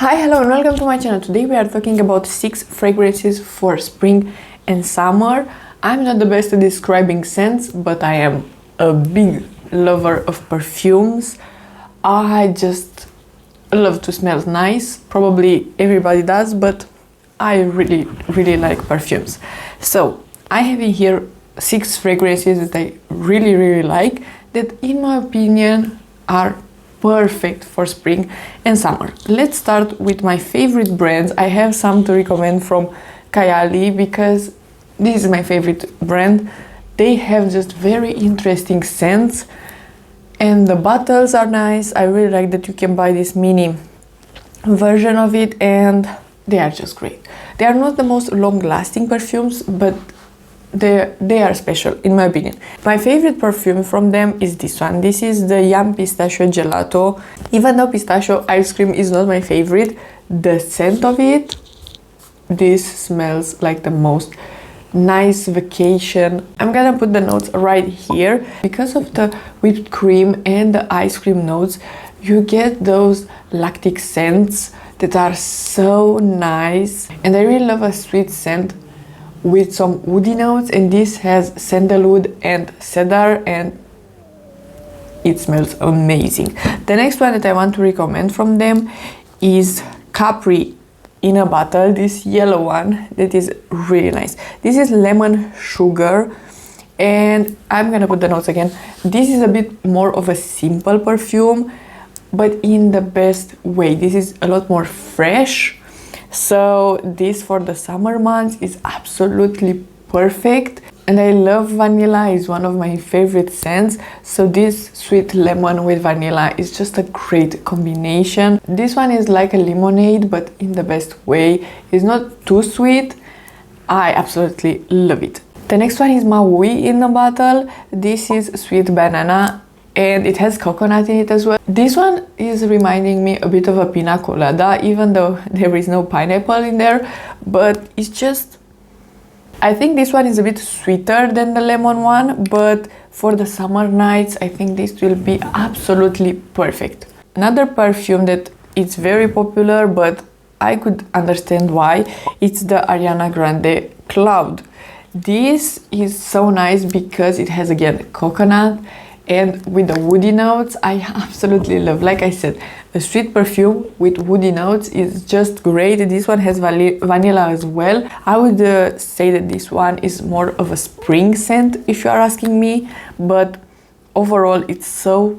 Hi, hello and welcome to my channel. Today we are talking about 6 fragrances for spring and summer. I'm not the best at describing scents, but I am a big lover of perfumes. I just love to smell nice. Probably everybody does, but I really like perfumes. So I have in here 6 fragrances that I really like, that in my opinion are perfect for spring and summer. Let's start with my favorite brands. I have some to recommend from Kayali because this is my favorite brand. They have just very interesting scents and the bottles are nice. I really like that you can buy this mini version of it and they are just great. They are not the most long-lasting perfumes, but they are special in my opinion. My favorite perfume from them is this one. This is the Yum Pistachio Gelato. Even though pistachio ice cream is not my favorite, the scent of it, this smells like the most nice vacation. I'm gonna put the notes right here. Because of the whipped cream and the ice cream notes, you get those lactic scents that are so nice, and I really love a sweet scent with some woody notes, and this has sandalwood and cedar and it smells amazing. The next one that I want to recommend from them is Capri in a bottle, this yellow one that is really nice. This is lemon sugar, and I'm gonna put the notes again. This is a bit more of a simple perfume, but in the best way. This is a lot more fresh. So this for the summer months is absolutely perfect, and I love vanilla. Is one of my favorite scents, so this sweet lemon with vanilla is just a great combination. This one is like a lemonade, but in the best way. It's not too sweet. I absolutely love it. The next one is Maui in a bottle. This is sweet banana and it has coconut in it as well. This one is reminding me a bit of a pina colada, even though there is no pineapple in there, but it's just, I think this one is a bit sweeter than the lemon one, but for the summer nights I think this will be absolutely perfect. Another perfume that is very popular, but I could understand why, it's the Ariana Grande Cloud. This is so nice because it has again coconut and with the woody notes. I absolutely love, like I said, a sweet perfume with woody notes is just great. This one has vanilla as well. I would say that this one is more of a spring scent if you are asking me, but overall it's so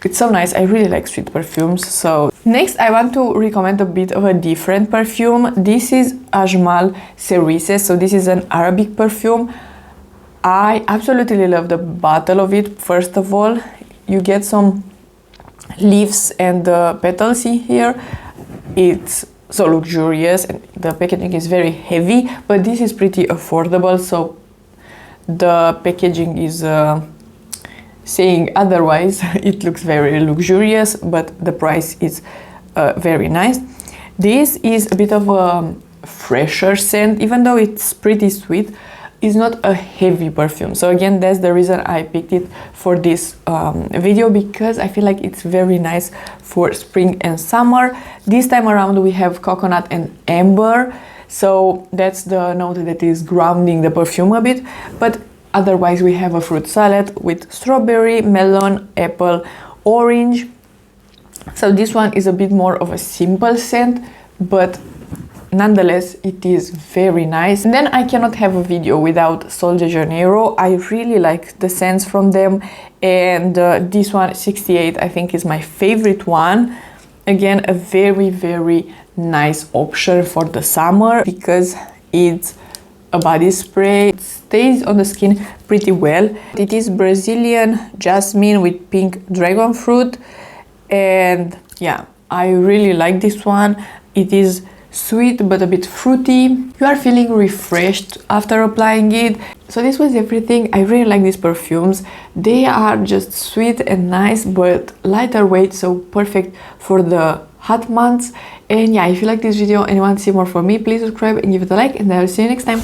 nice. I really like sweet perfumes. So next I want to recommend a bit of a different perfume. This is Ajmal Cerise. So this is an Arabic perfume. I absolutely love the bottle of it. First of all, you get some leaves and petals in here. It's so luxurious and the packaging is very heavy, but this is pretty affordable, so the packaging is saying otherwise. It looks very luxurious, but the price is very nice. This is a bit of a fresher scent, even though it's pretty sweet. Is not a heavy perfume, so again that's the reason I picked it for this video, because I feel like it's very nice for spring and summer. This time around we have coconut and amber, so that's the note that is grounding the perfume a bit, but otherwise we have a fruit salad with strawberry, melon, apple, orange. So this one is a bit more of a simple scent, but nonetheless it is very nice. And then I cannot have a video without Sol de Janeiro. I really like the scents from them, and this one 68 I think is my favorite one. Again, a very nice option for the summer because it's a body spray. It stays on the skin pretty well. It is Brazilian jasmine with pink dragon fruit, and yeah, I really like this one. It is sweet but a bit fruity. You are feeling refreshed after applying it. So this was everything. I really like these perfumes. They are just sweet and nice but lighter weight, so perfect for the hot months. And yeah, if you like this video and you want to see more from me, please subscribe and give it a like, and I will see you next time.